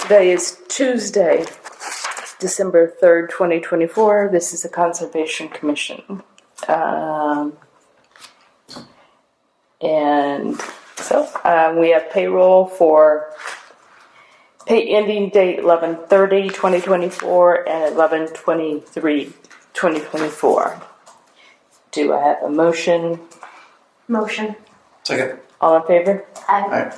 Today is Tuesday, December 3rd, 2024. This is the Conservation Commission. And so we have payroll for pay ending date 11/30/2024 and 11/23/2024. Do I have a motion? Motion. Second. All in favor? Aye. Aye.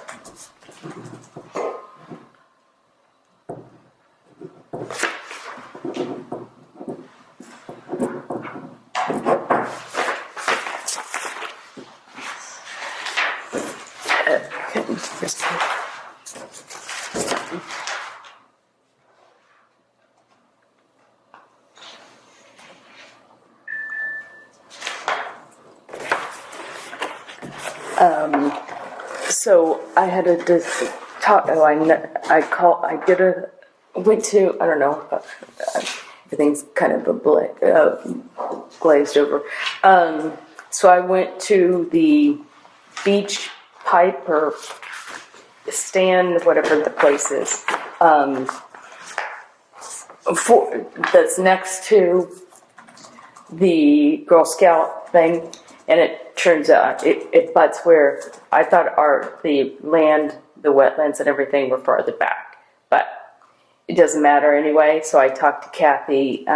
So I had a talk. Oh, I went to. I don't know. Everything's kind of glazed over. So I went to the beach pipe or stand, whatever the place is, that's next to the Girl Scout thing, and it turns out it butts where I thought the land, the wetlands and everything were farther back, but it doesn't matter anyway. So I talked to Kathy.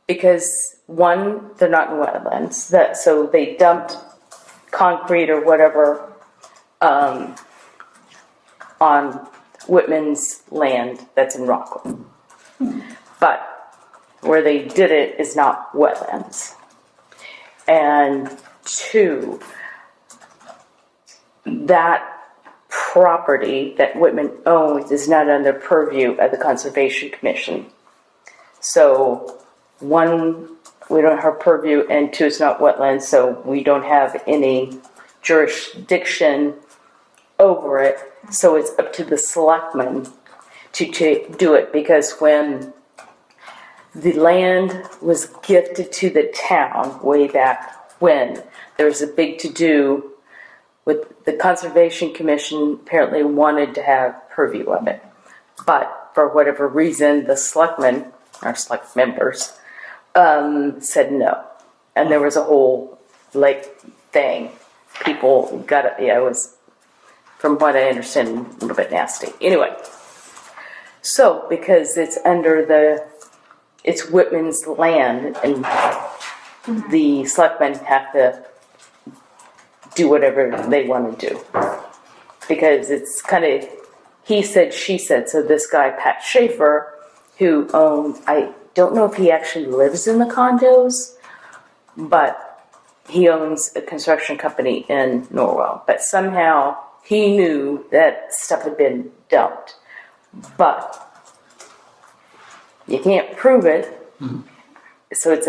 Because one, they're not in wetlands, so they dumped concrete or whatever on Whitman's land that's in Rockland. But where they did it is not wetlands. And two, that property that Whitman owns is not under purview of the Conservation Commission. So one, we don't have purview, and two, it's not wetlands, so we don't have any jurisdiction over it. So it's up to the selectmen to do it, because when the land was gifted to the town way back when, there was a big to-do with the Conservation Commission apparently wanted to have purview of it. But for whatever reason, the selectmen, our select members, said no. And there was a whole thing. People got it. Yeah, it was, from what I understand, a little bit nasty. Anyway, so because it's it's Whitman's land, and the selectmen have to do whatever they want to do, because it's kind of he said, she said. So this guy, Pat Schaefer, who owns, I don't know if he actually lives in the condos, but he owns a construction company in Norwell. But somehow he knew that stuff had been dumped. But you can't prove it. Mm-hmm. So it's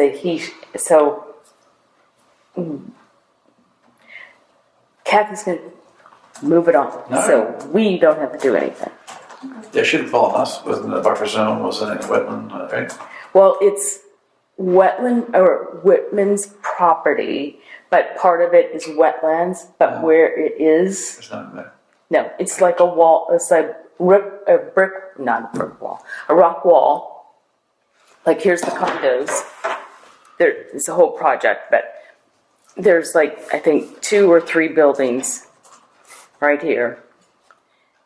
Kathy's going to move it on. No. So we don't have to do anything. They should have fallen us. Wasn't the buffer zone, wasn't it wetland, right? Well, it's Whitman's property, but part of it is wetlands, but where it is... There's nothing there. No, it's like a wall, it's like a rock wall. Like here's the condos. It's a whole project, but there's I think 2 or 3 buildings right here.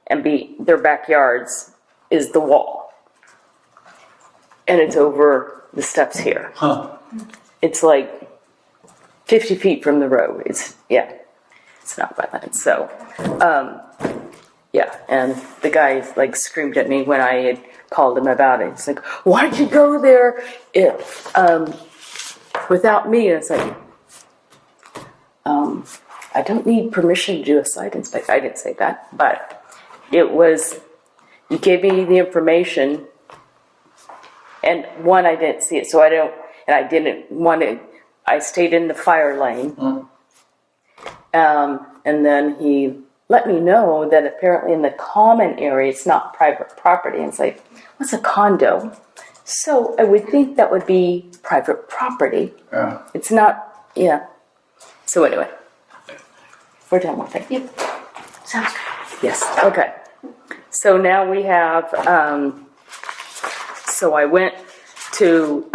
And their backyards is the wall. And it's over the steps here. Huh. It's 50 feet from the road. It's not wetlands. So, yeah. And the guy screamed at me when I had called him about it. He's like, why'd you go there without me? And it's like, I don't need permission to do a site inspection. I didn't say that, but it was, you gave me the information, and one, I didn't see it, so I didn't want to, I stayed in the fire lane. And then he let me know that apparently in the common area, it's not private property. And it's like, what's a condo? So I would think that would be private property. Yeah. It's not, yeah. So anyway, we're done with it. Yep. Sounds good. Yes, okay. So now we have, so I went to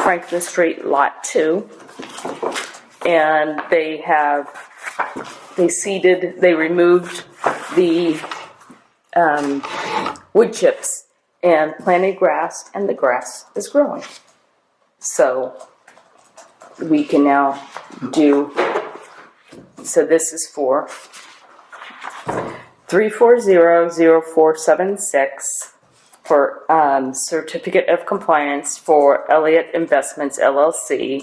Franklin Street Lot 2, and they removed the wood chips and planted grass, and the grass is growing. So we can now so this is for 3400476 for certificate of compliance for Elliott Investments LLC,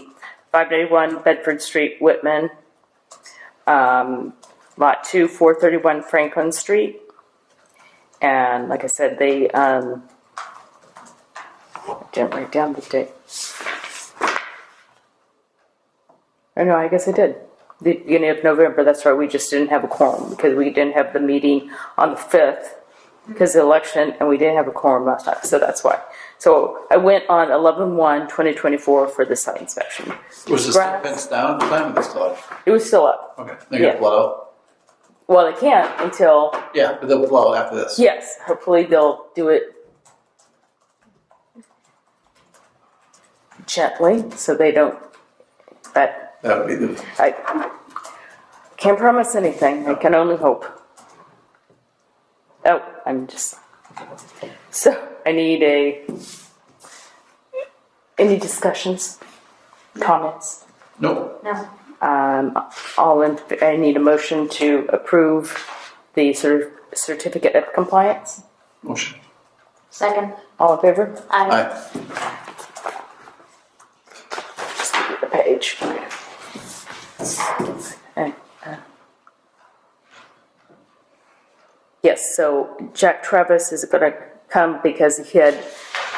591 Bedford Street, Whitman, Lot 2, 431 Franklin Street. And like I said, they didn't write down the date. Oh no, I guess I did. The beginning of November, that's right, we just didn't have a quorum because we didn't have the meeting on the 5th because of the election, and we didn't have a quorum last time, so that's why. So I went on 11/1/2024 for the site inspection. Was this fence down at the time, or they still up? It was still up. Okay, they're gonna blow. Well, they can't until, Yeah, but they'll blow after this. yes, hopefully they'll do it gently so they don't, but That would be the. I can't promise anything. I can only hope. Oh, so I need any discussions, comments? Nope. No. I need a motion to approve the certificate of compliance. Motion. Second. All in favor? Aye. Aye. Just give you the page. And, yes, so Jack Travis is going to come because he had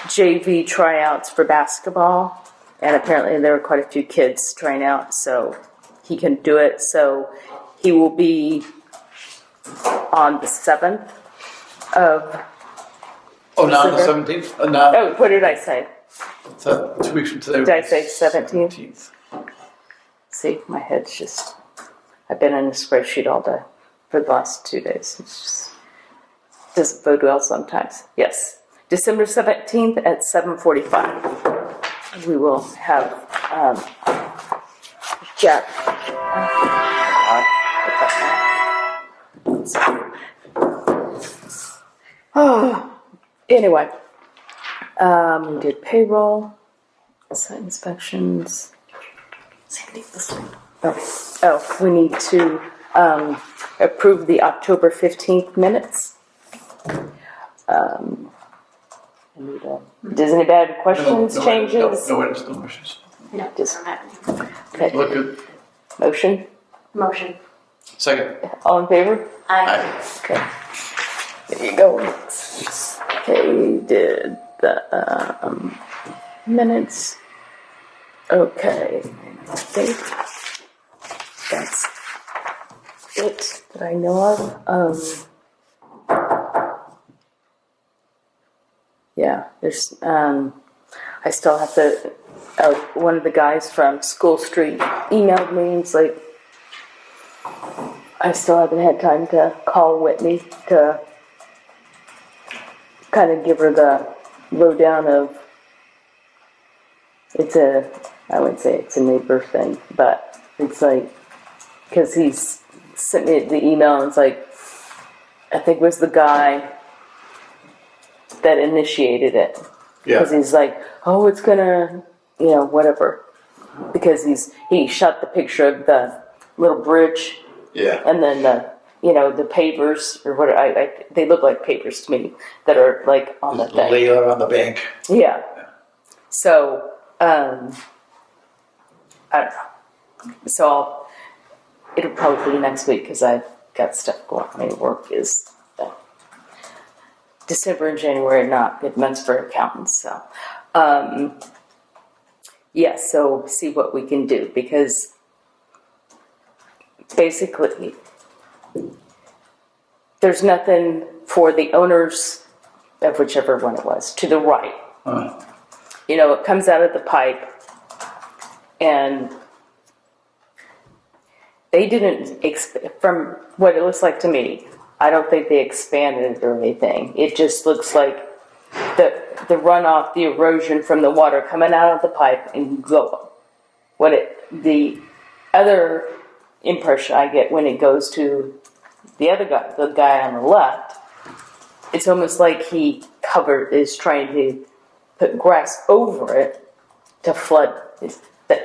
JV tryouts for basketball, and apparently there were quite a few kids trying out, so he can do it. So he will be on the 7th of. Oh, now the December. 17th? Now, Oh, what did I say? so 2 weeks from today. Did I say 17th? See, my head's just. I've been in a spreadsheet all day for the last 2 days. It's just doesn't bode well sometimes. Yes, December 17th at 7:45. We will have Jack. Oh, anyway, we did payroll, site inspections. Oh, we need to approve the October 15th minutes. Does anybody have questions, changes? No edits, no motions. No, Just- don't have any. Okay, Look good. motion, Motion. Second. all in favor? Aye. Okay, there you go. Okay, did the minutes. Okay, I think that's it that I know of. Yeah, there's, I still have to, one of the guys from School Street emailed me and it's like, I still haven't had time to call Whitney to kind of give her the lowdown of, I wouldn't say it's a neighbor thing, but it's like, because he's sent me the email and it's like, I think it was the guy that initiated it. Yeah. Because he's like, oh, it's gonna, whatever. Because he shot the picture of the little bridge Yeah. and then the pavers or what they look like pavers to me that are like on the thing. Layer on the bank. Yeah. So, I don't know. So it'll probably be next week because I've got stuff going on. My work is December and January are not good months for accountants. So, so see what we can do because basically there's nothing for the owners of whichever one it was to the right. It comes out of the pipe and they didn't, from what it looks like to me, I don't think they expanded it or anything. It just looks like the runoff, the erosion from the water coming out of the pipe and going. The other impression I get when it goes to the guy on the left, it's almost like he is trying to put grass over it to flood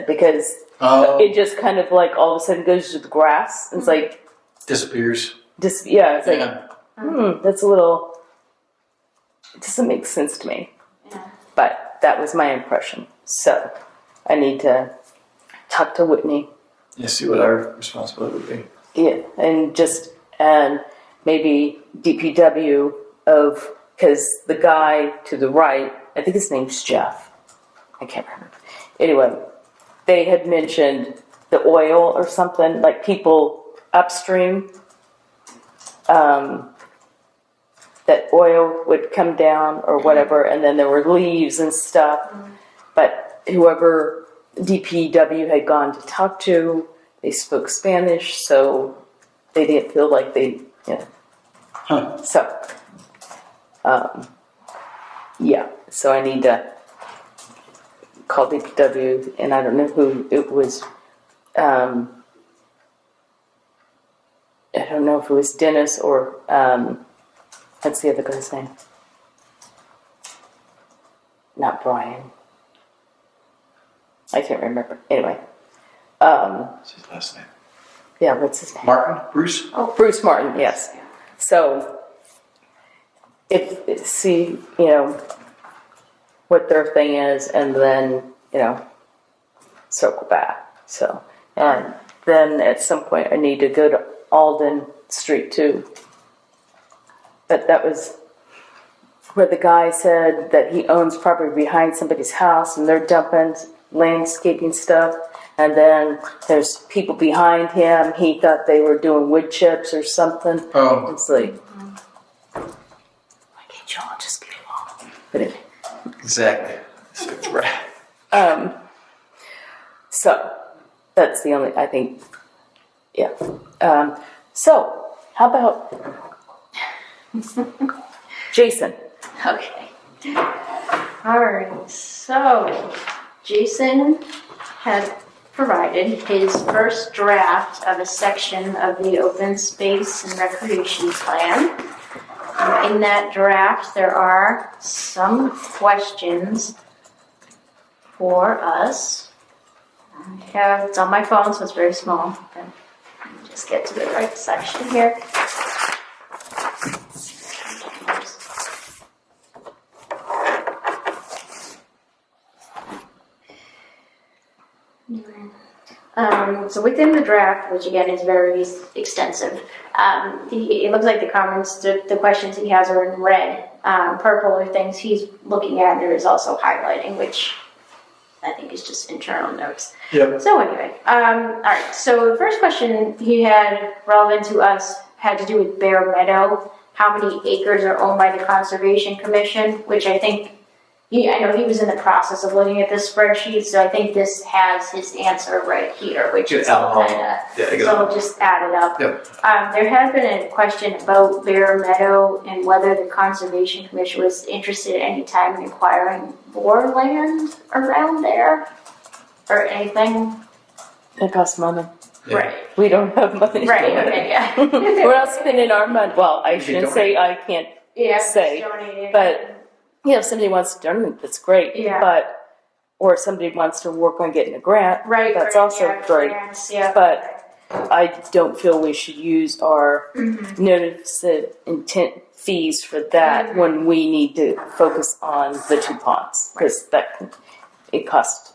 because it just kind of like all of a sudden goes to the grass. It's like Disappears. it's like Yeah. that's a little. It doesn't make sense to me. Yeah. But that was my impression. So I need to talk to Whitney. Yeah, see what our responsibility would be. Yeah, and maybe DPW because the guy to the right, I think his name's Jeff. I can't remember. Anyway, they had mentioned the oil or something, like people upstream, that oil would come down or whatever, and then there were leaves and stuff. But whoever DPW had gone to talk to, they spoke Spanish, so they didn't feel like they, So, yeah, so I need to call DPW, and I don't know who it was. I don't know if it was Dennis or, what's the other guy's name? Not Brian. I can't remember. Anyway. What's his last name? Yeah, what's his name? Martin? Bruce? Oh, Bruce Martin, yes. So, see, what their thing is, and then, circle back. So, and then at some point I need to go to Alden Street too. But that was where the guy said that he owns property behind somebody's house and they're dumping landscaping stuff. And then there's people behind him. He thought they were doing wood chips or something. Oh. It's like, why can't y'all just get along? But anyway. Exactly. Right. So that's the only, I think, yeah. So how about Jason? Okay. All right. So Jason had provided his first draft of a section of the open space and recreation plan. In that draft, there are some questions for us. It's on my phone, so it's very small. Let me just get to the right section here. So within the draft, which again is very extensive, it looks like the comments, the questions he has are in red. Purple are things he's looking at. There is also highlighting, which I think is just internal notes. Yep. So anyway, all right. So the first question he had relevant to us had to do with Bear Meadow. How many acres are owned by the Conservation Commission? Which I think, I know he was in the process of looking at this spreadsheet, so I think this has his answer right here, which is all kind of, so we'll just add it up. Yep. There had been a question about Bear Meadow and whether the Conservation Commission was interested at any time in acquiring more land around there or anything. It costs money. Yeah. Right. We don't have money. Right, okay, yeah. We're not spending our money. Well, I shouldn't say I can't Yeah, say, donated. but if somebody wants to donate, that's great. Yeah. Or if somebody wants to work on getting a grant, Right, that's right, also yeah, great. grants, yeah. But I don't feel we should use our notice of intent fees for that when we need to focus on the two ponds, because it costs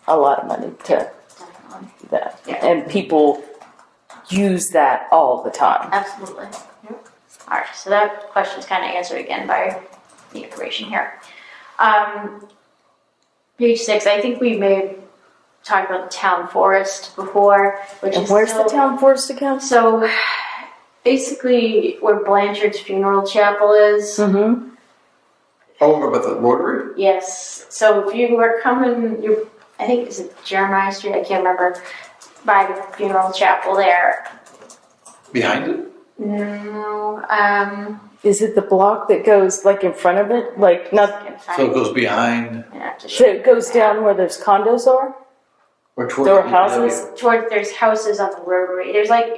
a lot of money to Definitely. that, Yeah. and people use that all the time. Absolutely. Yep. All right, so that question's kind of answered again by the information here. Page 6, I think we may have talked about the town forest before, which And is where's still, the town forest account? So basically where Blanchard's funeral chapel is. Mm-hmm. Oh, about the Rotary? Yes. So if you were coming, I think is it Jeremiah Street? I can't remember. by the funeral chapel there. Behind it? No, Is it the block that goes like in front of it? Like not, So it goes behind so it goes down where those condos are? or towards There are the houses? There's houses on the rotary. There's like,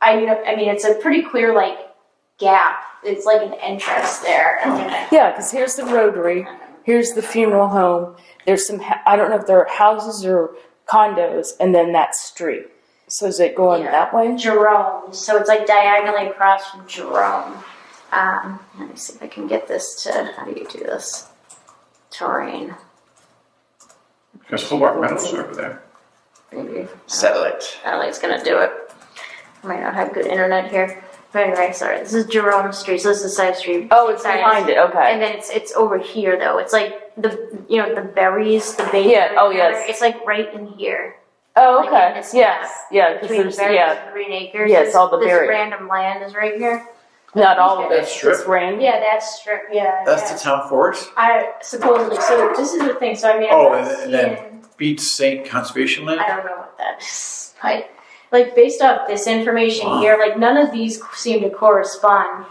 I mean, it's a pretty clear like gap. It's like an entrance there. And then Yeah, because here's the rotary, here's the funeral home. There's some, I don't know if there are houses or condos, and then that street. So is it going Yeah. that way? Jerome. So it's like diagonally across from Jerome. Let me see if I can get this to, how do you do this? Terrain. Because Hobart Meadows are over there. Maybe. Satellite. I don't think it's gonna do it. I might not have good internet here. But anyway, sorry. This is Jerome Street. So this is side street. Oh, it's behind it, okay. And then it's over here though. It's like the berries, the bakery. Yeah, oh, yes. It's like right in here. Oh, Like okay, in this yes, gap yeah, because Between there's, berries yeah, and Green Acres. Yes, This- all the this berries. random land is right here. not all of it, That strip? just random. Yeah, that's strip. Yeah. That's yeah. the town forest? I supposedly. So this is the thing. So I mean, Oh, I'm not and then seeing- Beats Saint Conservation Land? I don't know what that is. Like based off this information Wow. here, like none of these seem to correspond.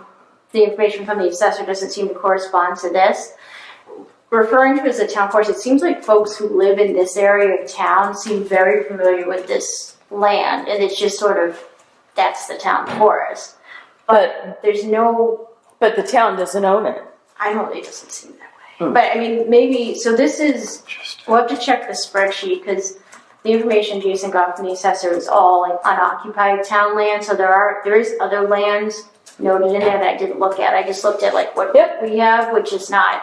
The information from the assessor doesn't seem to correspond to this. Referring to it as a town forest, it seems like folks who live in this area of town seem very familiar with this land, and it's just sort of that's the town forest. But, There's no. but the town doesn't own it. I know it doesn't seem that way. But I mean, maybe, so this is, we'll have to check the spreadsheet because the information Jason got from the assessor is all like unoccupied town land. So there is other lands noted in there that I didn't look at. I just looked at like what Yep. we have, which is not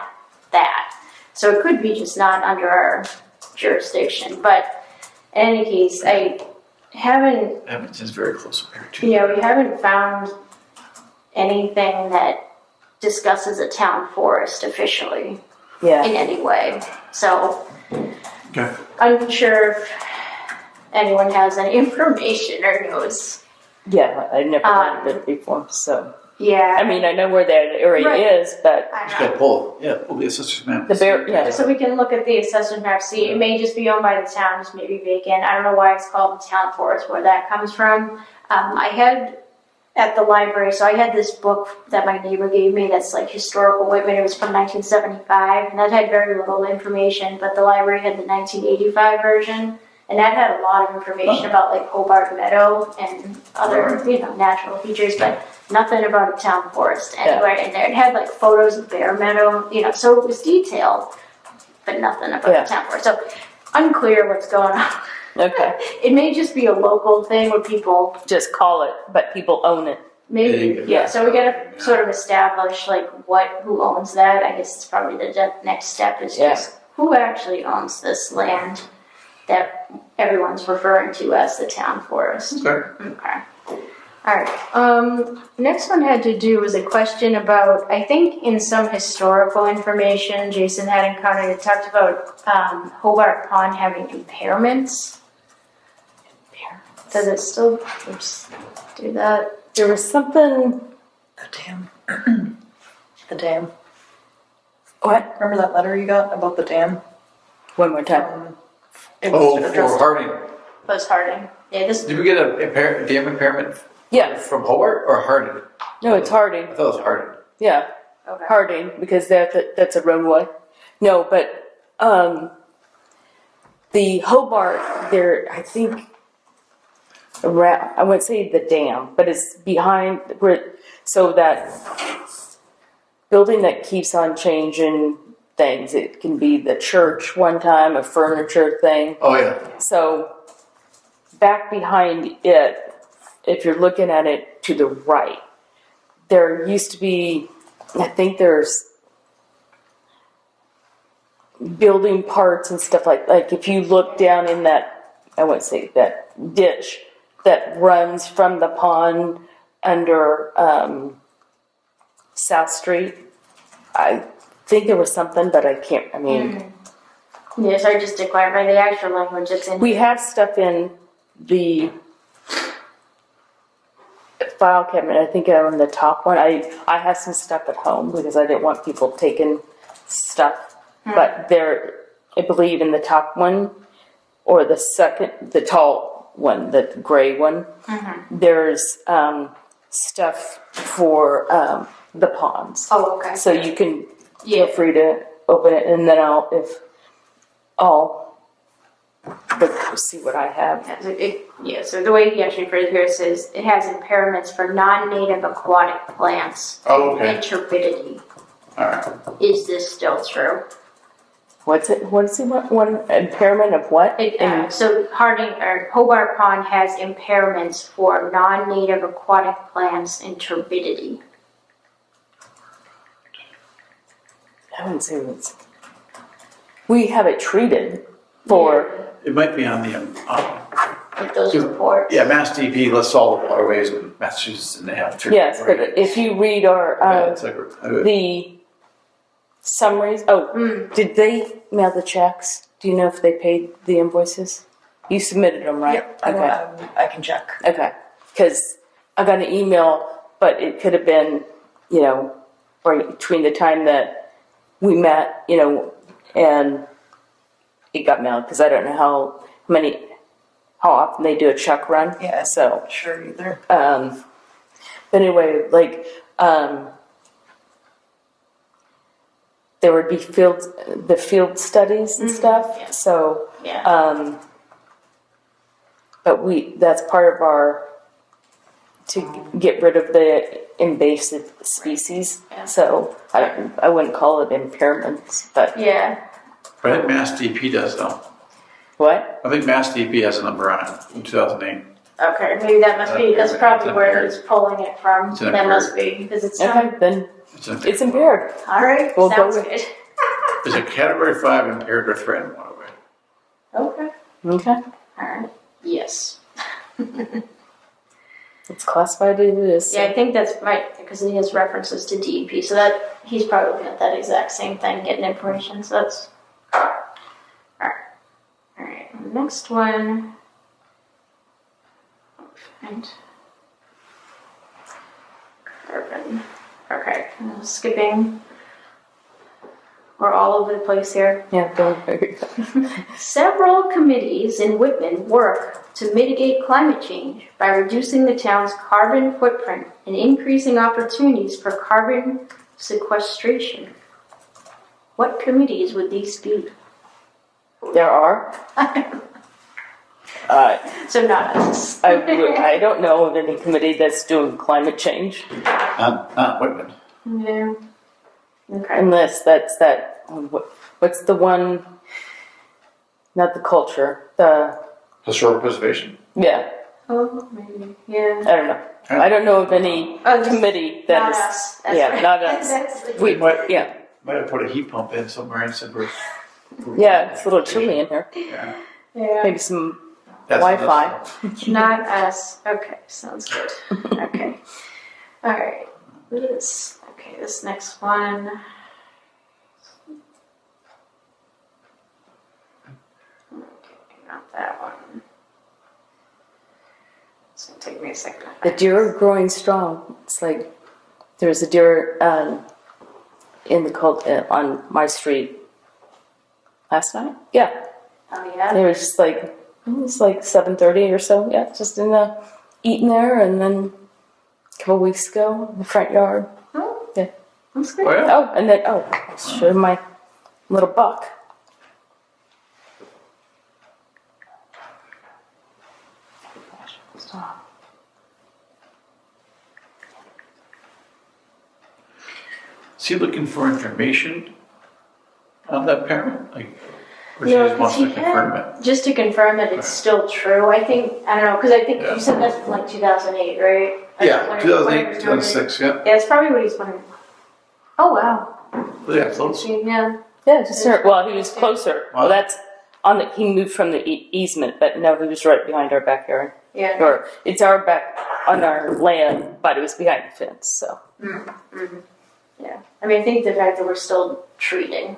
that. So it could be just not under our jurisdiction. But in any case, I haven't, Edmonton's very close up here too. we haven't found anything that discusses a town forest officially Yeah, in any way. So Okay. unsure if anyone has any information or knows. yeah, I've never heard of it before, so. Yeah. I mean, I know where that area Right. is, but I Just know. gotta pull the assessor's map. the bear, yeah, So we can look at the assessor's map, see, it may just be owned by the town, just maybe vacant. I don't know why it's called the town forest, where that comes from. I had at the library, so I had this book that my neighbor gave me that's like historical Whitman. It was from 1975, and that had very little information, but the library had the 1985 version, and that had a lot of information about like Hobart Meadow and other, natural features, but nothing about a town forest anywhere in there. It had like photos of Bear Meadow, so it was detailed, but nothing about Yeah. the town forest. So unclear what's going on. okay. It may just be a local thing where people Just call it, but people own it. maybe, yeah. So we gotta sort of establish like who owns that. I guess it's probably the next step is Yeah. just who actually owns this land that everyone's referring to as the town forest. Okay. Okay. All right. Next one had to do with a question about, I think in some historical information Jason had encountered, it talked about Hobart Pond having impairments. Does it still do that? There was something, The dam. The dam. what? Remember that letter you got about the dam? One more time. It Oh, was for addressed. Harding. Buzz Harding. Yeah, this. Did we get a dam impairment Yeah, from Hobart or Harding? no, it's Harding. I thought it was Harding. Yeah, Okay. Harding, because that's a roadway. No, but the Hobart, there, I think, around, I wouldn't say the dam, but it's behind, where, so that building that keeps on changing things. It can be the church one time, a furniture thing. Oh, yeah. So back behind it, if you're looking at it to the right, there used to be, I think there's building parts and stuff like if you look down in that, I wouldn't say that ditch that runs from the pond under South Street. I think there was something, but I can't, I mean, Yeah, sorry, just to clarify the actual language that's in. we have stuff in the file cabinet. I think on the top one. I have some stuff at home because I didn't want people taking stuff. But there, I believe in the top one or the second, the tall one, the gray one. There's stuff for the ponds. Oh, okay. So you can Yeah. feel free to open it, and then I'll look, see what I have. So the way he actually phrased it here, it says it has impairments for non-native aquatic plants. Oh, okay. And turbidity. All right. Is this still true? What is it? One impairment of what? So Hobart Pond has impairments for non-native aquatic plants and turbidity. I wouldn't say it's. We have it treated for. It might be on the, With those reports. yeah, Mass DP lists all the waterways in Massachusetts and they have. Yes, but if you read our it's like, the summaries. Did they mail the checks? Do you know if they paid the invoices? You submitted them, right? Yep, I can check. Okay, because I got an email, but it could have been, right between the time that we met, and it got mailed, because I don't know how often they do a check run. Yeah, So, not sure either. but anyway, there would be field studies and stuff. yeah. So, Yeah. but that's part of our, to get rid of the invasive species. Yeah. So I wouldn't call it impairments, but Yeah. I think Mass DP does though. what? I think Mass DP has a number on it from 2008. Okay, maybe that must be. That's probably where he's pulling it from. It's an That must be because it's Okay, then It's impaired. all right. We'll go Sounds with- good. It's a Category 5 impaired or threatened waterway. Okay. Okay, All right. Yes. it's classified as it is. Yeah, I think that's right because he has references to DEP, so that he's probably looking at that exact same thing, getting information. So that's all right. All right. Next one. And carbon. Okay. Skipping. We're all over the place here. Yeah, don't worry. Several committees in Whitman work to mitigate climate change by reducing the town's carbon footprint and increasing opportunities for carbon sequestration. What committees would these be? There are. So not us. I don't know of any committee that's doing climate change, Not Whitman. Yeah. Okay. unless that's that. What's the one? Not the culture. The Historical preservation. yeah. Oh, maybe. Yeah. I don't know of any Oh, committee that Not is. us. That's Yeah, right. not us. That's We Might yeah have put a heat pump in somewhere and said we're. yeah. It's a little chilly in here. Yeah. yeah. Maybe some That's Wi-Fi. Not us. Okay, sounds good. Okay. All right. This next one. Okay, not that one. It's gonna take me a second. The deer are growing strong. It's like there was a deer in the cult on my street last night. Yeah, Oh yeah. it was just like it was like 7:30 or so. Yeah, just in the eating there, and then a couple weeks ago in the front yard. Oh, Yeah. that's good. Oh yeah. Oh, and then I'll show you my little buck. Is he looking for information on that parent? Like, or she No, just wants 'cause to he confirm had- it? Just to confirm that it's still true. I think I don't know because I think Yeah. you said that's from like 2008, right? Yeah, When it 2008, was 2006, yeah. Yeah, it's probably what he's wondering. Oh wow. Yeah, close. Yeah. Yeah, just well, he was closer. Wow. Well, that's on the. He moved from the easement, but no, he was right behind our backyard. Yeah. Or it's our back on our land, but it was behind the fence. So Yeah. I mean, I think the fact that we're still treating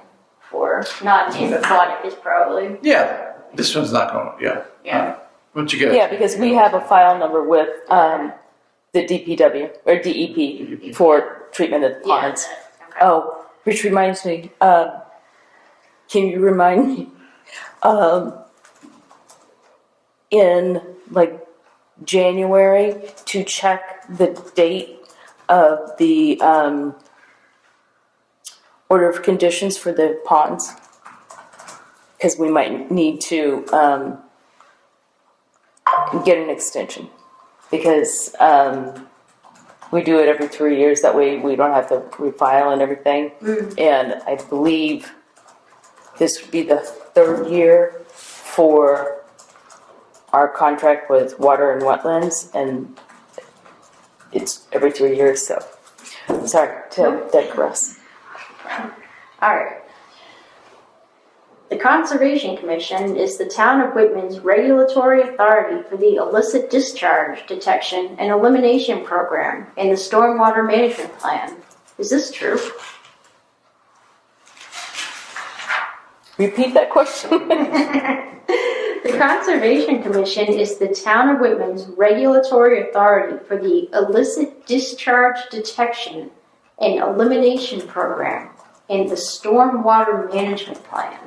for non-native aquatic is probably. Yeah, this one's not going, yeah. Yeah. What you get? yeah, because we have a file number with the DPW or DEP for treatment of the Yeah. ponds. Okay. Oh, which reminds me. Can you remind me? In like January to check the date of the order of conditions for the ponds? Because we might need to get an extension. Because we do it every 3 years. That way we don't have to refile and everything. And I believe this would be the 3rd year for our contract with Water and Wetlands, and it's every 3 years, so. Sorry to digress. All right. The Conservation Commission is the town of Whitman's regulatory authority for the illicit discharge detection and elimination program in the stormwater management plan. Is this true? Repeat that question. The Conservation Commission is the town of Whitman's regulatory authority for the illicit discharge detection and elimination program in the stormwater management plan.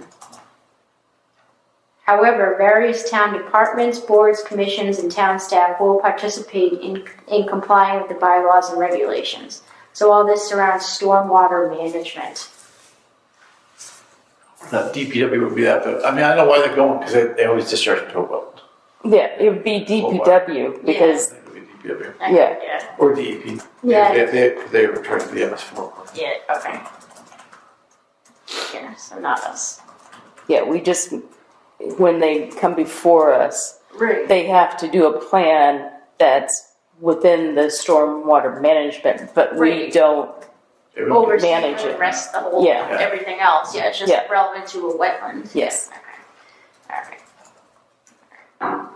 However, various town departments, boards, commissions, and town staff will participate in complying with the bylaws and regulations. So all this surrounds stormwater management. That DPW would be that, but I mean, I know why they're going, because they always discharge into a well. Yeah, it would be DPW because, I think it would be DPW. Yeah. Or DEP. Yeah. They return to the MS4. Yeah, okay. Yeah, so not us. yeah, we just, when they come before us, Right. they have to do a plan that's within the stormwater management, but we Right. don't. They would- Oversee manage the it. rest of the whole, Yeah. everything else. Yeah, it's just Yeah. relevant to a wetland. Yes. Okay. All right.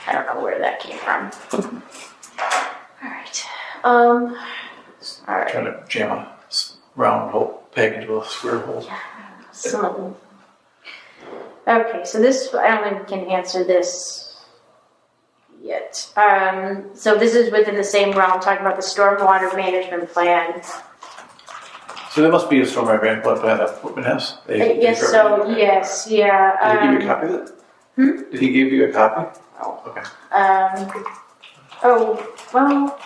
I don't know where that came from. All right. All right. Trying to jam a round hole peg into a square hole. Some of them. Okay, so this, I don't think we can answer this yet. So this is within the same realm, talking about the stormwater management plan. So there must be a stormwater management plan that Whitman has. Yes, so, yes, yeah. Did he give you a copy of it? Did he give you a copy? Oh, okay. Well,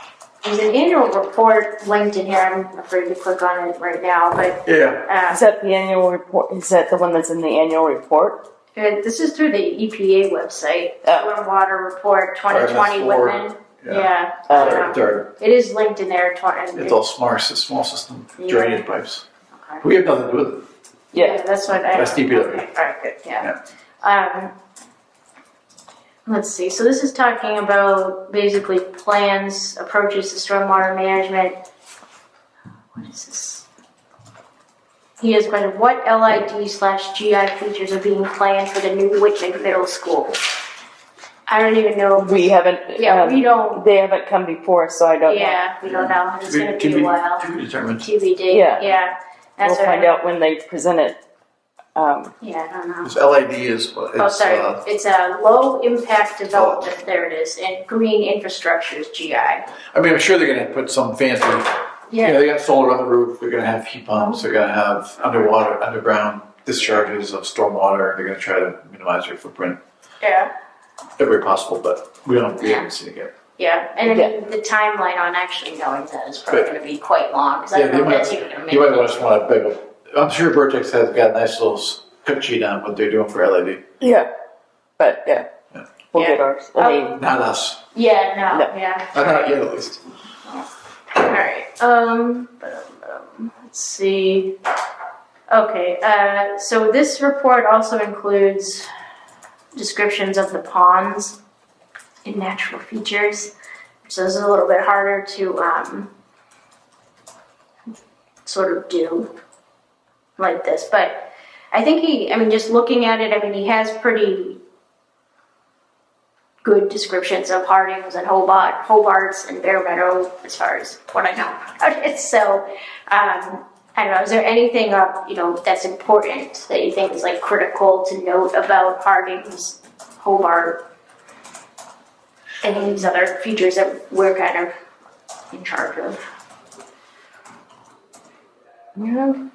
there's an annual report linked in here. I'm afraid to click on it right now, but Yeah. Is that the annual report? Is that the one that's in the annual report? this is through the EPA website. Oh. Stormwater Report 2020 MS4, Whitman. yeah. Yeah. Third. It is linked in there. It's all smart, it's a small system, drainage pipes. Okay. We have nothing to do with it. Yeah. That's what I. That's DPW. Okay, all right, good. Yeah. Let's see. So this is talking about basically plans, approaches to stormwater management. What is this? He has questioned what LID/GI features are being planned for the new Whitman Middle School. I don't even know. We haven't. Yeah, we don't. They haven't come before, so I don't know. Yeah, we don't know. It's going to be a while. To be determined. TBD. Yeah. Yeah. We'll That's what find out when they present it. Yeah, I don't know. This LID is, what? Oh, sorry. It's a low impact development. There it is. And green infrastructures, GI. I mean, I'm sure they're gonna put some fancy, you know, they got solar on the roof, they're gonna have heat pumps, they're gonna have underground discharges of stormwater, they're gonna try to minimize their footprint Yeah. every possible, but we haven't seen it yet. Yeah. And I mean, the timeline on actually knowing that is probably going to be quite long because I Yeah, don't know if that's even going to make you might it. just wanna beg, I'm sure Vertex has got a nice little cut sheet on what they're doing for LED. Yeah. But yeah. Yeah. We'll Yeah. get ours. I mean, Not us, Yeah, no, No. yeah. not yet at least. All right. Let's see. Okay. So this report also includes descriptions of the ponds and natural features, so this is a little bit harder to sort of do like this. But I think just looking at it, he has pretty good descriptions of Harding's and Hobart's and Bear Meadow as far as what I know about it. So, I don't know, is there anything that's important that you think is like critical to note about Harding's, Hobart, and these other features that we're kind of in charge of? yeah.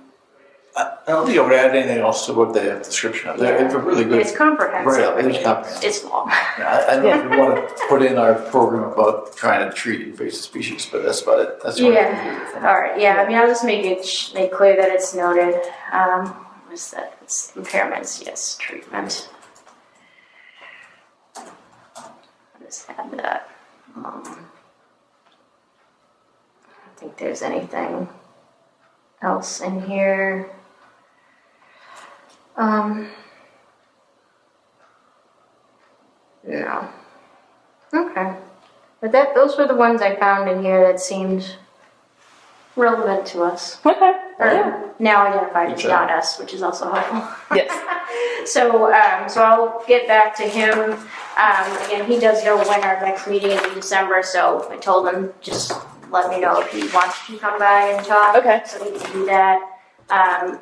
I don't think I would add anything else to what they have description of. It's a really good. It's comprehensive. Right, it is comprehensive. It's long. I don't know if we want to put in our program about trying to treat invasive species, but that's about it. That's what Yeah, all right, yeah, I mean, I'll just make clear that it's noted. What's that? It's impairments, yes, treatment. I'll just add that. I don't think there's anything else in here. No. Okay. But those were the ones I found in here that seemed relevant to us. Okay. Or now identified as Good not job. us, which is also helpful. Yes. So I'll get back to him. Again, he does know when our next meeting is in December, so I told him just let me know if he wants to come by and talk. Okay. So he can do that.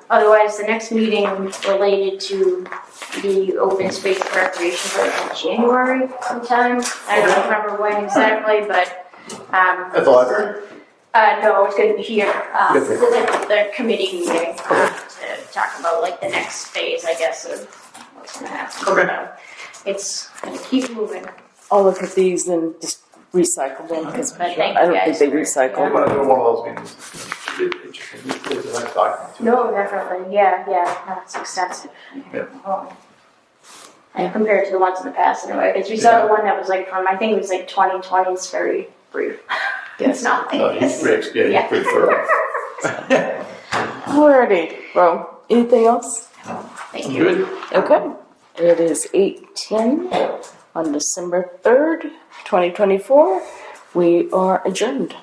Otherwise, the next meeting related to the open space recreation plan in January sometime. I don't remember when exactly, but At the library? no, it's going to be here. Good. The committee meeting to talk about like the next phase, I guess, of what's going to happen. Okay. So it's going to keep moving. I'll look at these and just recycle them because But I thank you don't think guys they for- recycle. I'm gonna do one of those meetings. It's a nice document. No, definitely. Yeah. No, it's extensive. Yeah. And compared to the ones in the past, anyway, because we saw the one that was like from, I think it was like 2020. It's very brief. Yes. It's not like No, he's this. pretty, Yeah. he's pretty thorough. Alrighty. Well, anything else? Thank you. Good. Okay. It is 8:10 on December 3rd, 2024. We are adjourned.